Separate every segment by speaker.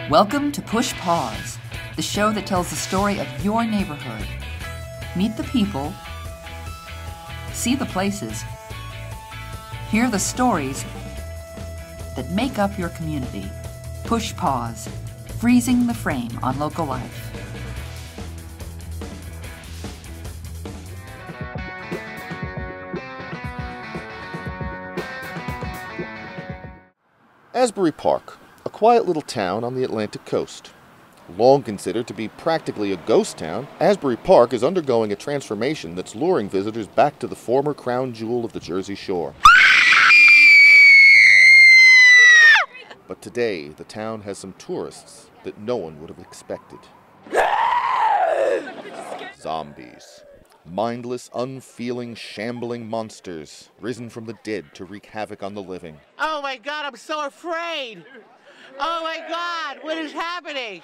Speaker 1: Welcome to Push Pause, the show that tells the story of your neighborhood. Meet the people, see the places, hear the stories that make up your community. Push Pause, freezing the frame on local life.
Speaker 2: Asbury Park, a quiet little town on the Atlantic coast. Long considered to be practically a ghost town, Asbury Park is undergoing a transformation that's luring visitors back to the former crown jewel of the Jersey Shore. But today, the town has some tourists that no one would have expected. Zombies. Mindless, unfeeling, shambling monsters, risen from the dead to wreak havoc on the living.
Speaker 3: Oh my God, I'm so afraid! Oh my God, what is happening?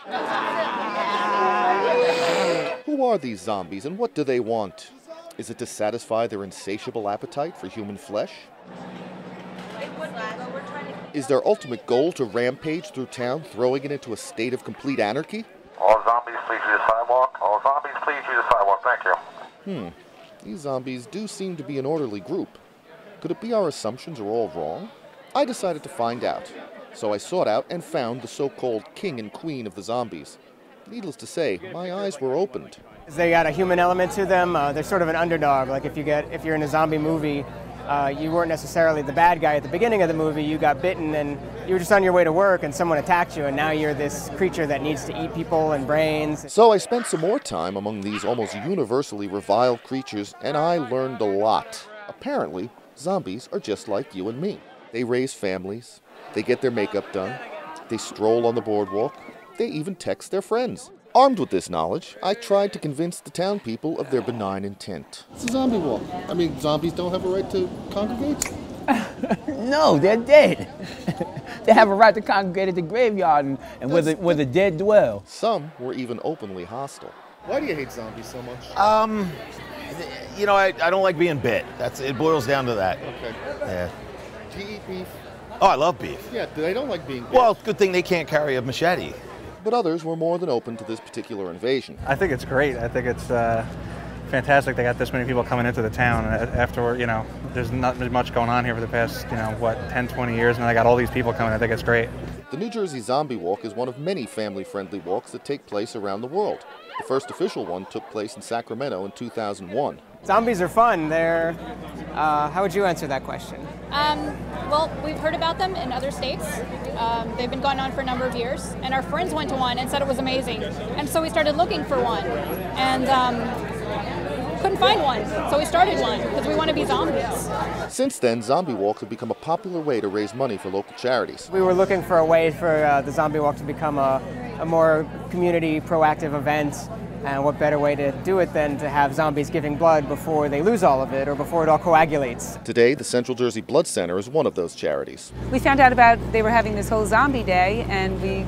Speaker 2: Who are these zombies and what do they want? Is it to satisfy their insatiable appetite for human flesh? Is their ultimate goal to rampage through town, throwing it into a state of complete anarchy?
Speaker 4: All zombies, please use the sidewalk. All zombies, please use the sidewalk. Thank you.
Speaker 2: These zombies do seem to be an orderly group. Could it be our assumptions are all wrong? I decided to find out. So I sought out and found the so-called king and queen of the zombies. Needless to say, my eyes were opened.
Speaker 5: They got a human element to them. They're sort of an underdog. Like if you're in a zombie movie, you weren't necessarily the bad guy at the beginning of the movie. You got bitten and you were just on your way to work and someone attacked you, and now you're this creature that needs to eat people and brains.
Speaker 2: So I spent some more time among these almost universally reviled creatures, and I learned a lot. Apparently, zombies are just like you and me. They raise families, they get their makeup done, they stroll on the boardwalk, they even text their friends. Armed with this knowledge, I tried to convince the town people of their benign intent.
Speaker 6: It's a zombie walk. I mean, zombies don't have a right to congregate?
Speaker 7: No, they're dead. They have a right to congregate at the graveyard and where the dead dwell.
Speaker 2: Some were even openly hostile.
Speaker 6: Why do you hate zombies so much?
Speaker 8: You know, I don't like being bit. It boils down to that.
Speaker 6: Okay.
Speaker 8: Yeah.
Speaker 6: Do you eat beef?
Speaker 8: Oh, I love beef.
Speaker 6: Yeah, they don't like being bit.
Speaker 8: Well, good thing they can't carry a machete.
Speaker 2: But others were more than open to this particular invasion.
Speaker 9: I think it's great. I think it's fantastic they got this many people coming into the town after, there's not much going on here for the past, 10, 20 years, and I got all these people coming. I think it's great.
Speaker 2: The New Jersey Zombie Walk is one of many family-friendly walks that take place around the world. The first official one took place in Sacramento in 2001.
Speaker 5: Zombies are fun. How would you answer that question?
Speaker 10: Well, we've heard about them in other states. They've been going on for a number of years, and our friends went to one and said it was amazing. And so we started looking for one, and couldn't find one. So we started one because we want to be zombies.
Speaker 2: Since then, zombie walks have become a popular way to raise money for local charities.
Speaker 5: We were looking for a way for the zombie walk to become a more community proactive event. And what better way to do it than to have zombies giving blood before they lose all of it or before it all coagulates.
Speaker 2: Today, the Central Jersey Blood Center is one of those charities.
Speaker 11: We found out they were having this whole zombie day, and we,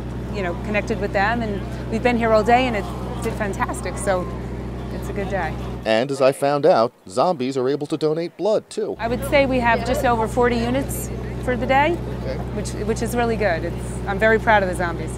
Speaker 11: connected with them, and we've been here all day, and it's fantastic, so it's a good day.
Speaker 2: And as I found out, zombies are able to donate blood, too.
Speaker 11: I would say we have just over 40 units for the day, which is really good. I'm very proud of the zombies.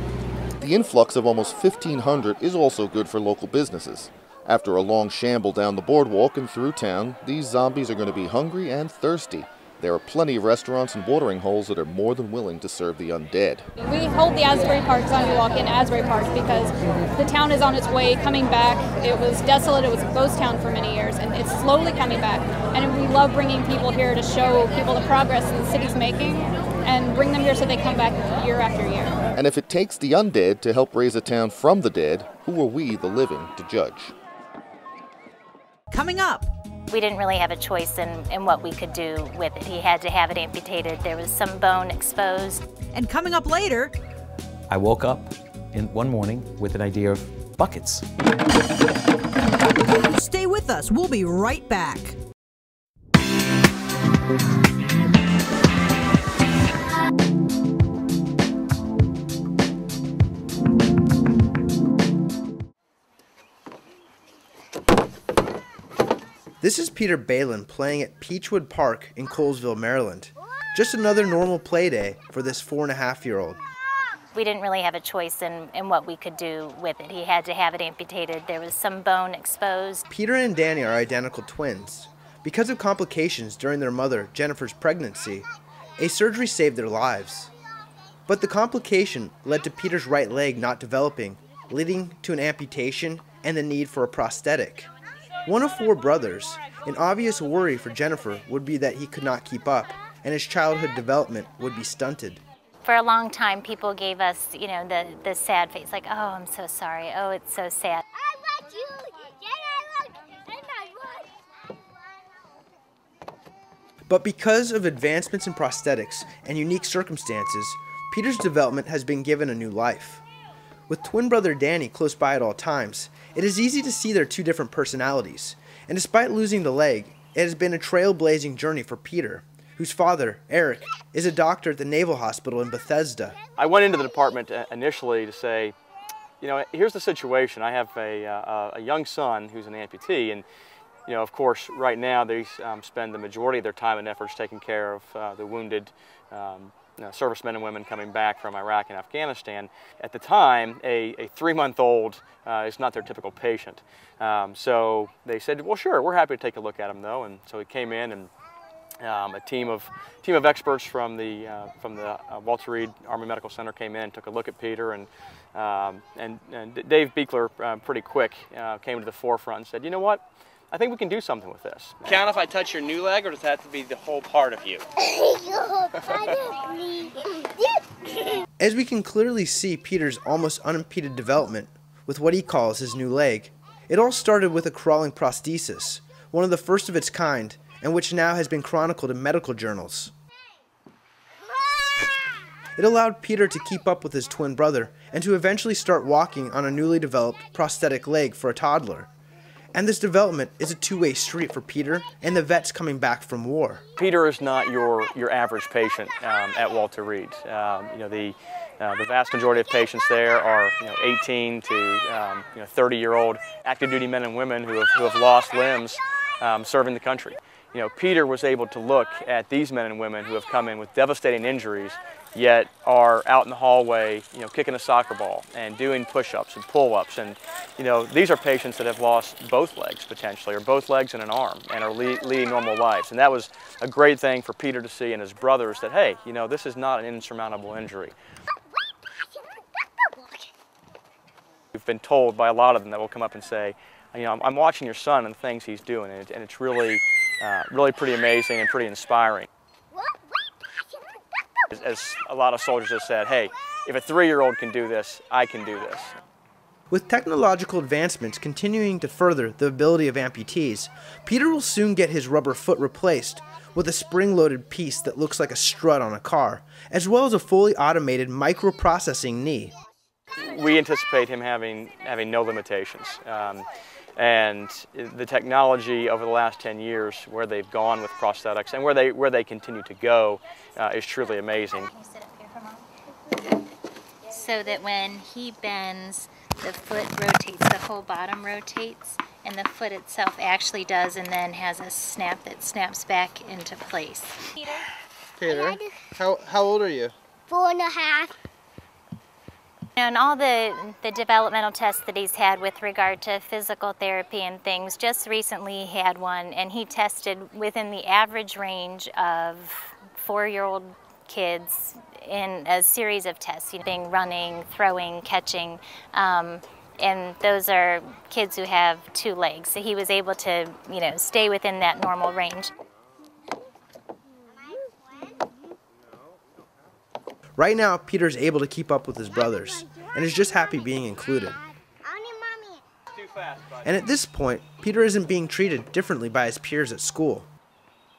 Speaker 2: The influx of almost 1,500 is also good for local businesses. After a long shamble down the boardwalk and through town, these zombies are going to be hungry and thirsty. There are plenty of restaurants and watering holes that are more than willing to serve the undead.
Speaker 10: We hold the Asbury Park Zombie Walk in Asbury Park because the town is on its way coming back. It was desolate, it was a ghost town for many years, and it's slowly coming back. And we love bringing people here to show people the progress the city's making and bring them here so they come back year after year.
Speaker 2: And if it takes the undead to help raise a town from the dead, who are we, the living, to judge?
Speaker 12: Coming up.
Speaker 13: We didn't really have a choice in what we could do with it. He had to have it amputated. There was some bone exposed.
Speaker 12: And coming up later.
Speaker 14: I woke up one morning with an idea of buckets.
Speaker 12: Stay with us. We'll be right back.
Speaker 15: This is Peter Balin playing at Peachwood Park in Colesville, Maryland. Just another normal play day for this 4.5-year-old.
Speaker 13: We didn't really have a choice in what we could do with it. He had to have it amputated. There was some bone exposed.
Speaker 15: Peter and Danny are identical twins. Because of complications during their mother, Jennifer's pregnancy, a surgery saved their lives. But the complication led to Peter's right leg not developing, leading to an amputation and the need for a prosthetic. One of 4 brothers, an obvious worry for Jennifer would be that he could not keep up, and his childhood development would be stunted.
Speaker 13: For a long time, people gave us, you know, the sad face, like, oh, I'm so sorry, oh, it's so sad.
Speaker 16: I want you,
Speaker 15: But because of advancements in prosthetics and unique circumstances, Peter's development has been given a new life. With twin brother Danny close by at all times, it is easy to see their 2 different personalities, and despite losing the leg, it has been a trailblazing journey for Peter, whose father, Eric, is a doctor at the Naval Hospital in Bethesda.
Speaker 17: I went into the department initially to say, you know, here's the situation. I have a young son who's an amputee, and you know, of course, right now they spend the majority of their time and efforts taking care of the wounded servicemen and women coming back from Iraq and Afghanistan. At the time, a 3-month-old is not their typical patient. So they said, well, sure, we're happy to take a look at him, though. And so he came in, and a team of experts from the Walter Reed Army Medical Center came in and took a look at Peter, and Dave Beekler pretty quick came to the forefront and said, you know what? I think we can do something with this.
Speaker 18: Count if I touch your new leg, or does that have to be the whole part of you?
Speaker 15: As we can clearly see Peter's almost unimpeded development with what he calls his new leg, it all started with a crawling prosthesis, one of the first of its kind, and which now has been chronicled in medical journals. It allowed Peter to keep up with his twin brother and to eventually start walking on a newly developed prosthetic leg for a toddler. And this development is a 2-way street for Peter and the vets coming back from war.
Speaker 17: Peter is not your average patient at Walter Reed. You know, the vast majority of patients there are 18 to 30-year-old active duty men and women who have lost limbs serving the country. You know, Peter was able to look at these men and women who have come in with devastating injuries, yet are out in the hallway, kicking a soccer ball and doing push-ups and pull-ups. And, these are patients that have lost both legs potentially, or both legs and an arm, and are leading normal lives. And that was a great thing for Peter to see and his brothers, that, hey, this is not an insurmountable injury. We've been told by a lot of them that will come up and say, I'm watching your son and the things he's doing, and it's really, really pretty amazing and pretty inspiring. As a lot of soldiers have said, hey, if a 3-year-old can do this, I can do this.
Speaker 15: With technological advancements continuing to further the ability of amputees, Peter will soon get his rubber foot replaced with a spring-loaded piece that looks like a strut on a car, as well as a fully automated microprocessing knee.
Speaker 17: We anticipate him having no limitations. And the technology over the last 10 years, where they've gone with prosthetics and where they continue to go, is truly amazing.
Speaker 13: So that when he bends, the foot rotates, the whole bottom rotates, and the foot itself actually does, and then has a snap that snaps back into place.
Speaker 15: Peter, how old are you?
Speaker 16: 4.5.
Speaker 13: And all the developmental tests that he's had with regard to physical therapy and things, just recently he had one, and he tested within the average range of 4-year-old kids in a series of tests, being running, throwing, catching, and those are kids who have 2 legs. So he was able to, stay within that normal range.
Speaker 15: Right now, Peter's able to keep up with his brothers, and is just happy being included. And at this point, Peter isn't being treated differently by his peers at school.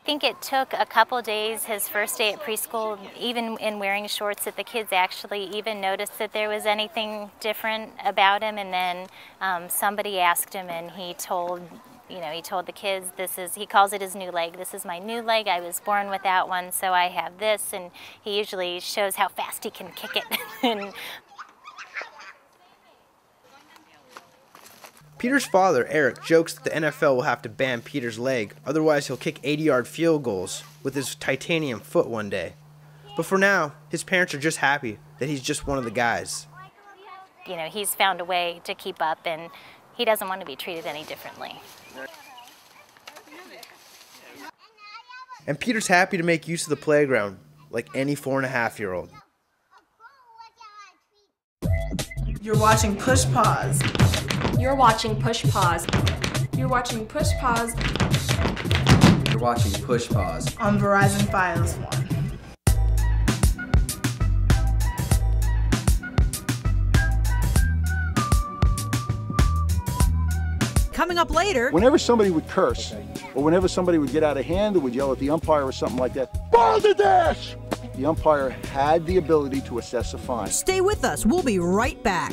Speaker 13: I think it took a couple days, his first day at preschool, even in wearing shorts, that the kids actually even noticed that there was anything different about him, and then somebody asked him, and he told the kids, he calls it his new leg. This is my new leg. I was born without one, so I have this. And he usually shows how fast he can kick it.
Speaker 15: Peter's father, Eric, jokes that the NFL will have to ban Peter's leg, otherwise he'll kick 80-yard field goals with his titanium foot one day. But for now, his parents are just happy that he's just one of the guys.
Speaker 13: You know, he's found a way to keep up, and he doesn't want to be treated any differently.
Speaker 15: And Peter's happy to make use of the playground like any 4.5-year-old.
Speaker 16: You're watching Push Pause.
Speaker 19: You're watching Push Pause.
Speaker 16: You're watching Push Pause.
Speaker 20: You're watching Push Pause
Speaker 16: on Verizon Fios One.
Speaker 12: Coming up later.
Speaker 21: Whenever somebody would curse, or whenever somebody would get out of hand or would yell at the umpire or something like that, ball the dash! The umpire had the ability to assess a fine.
Speaker 12: Stay with us. We'll be right back.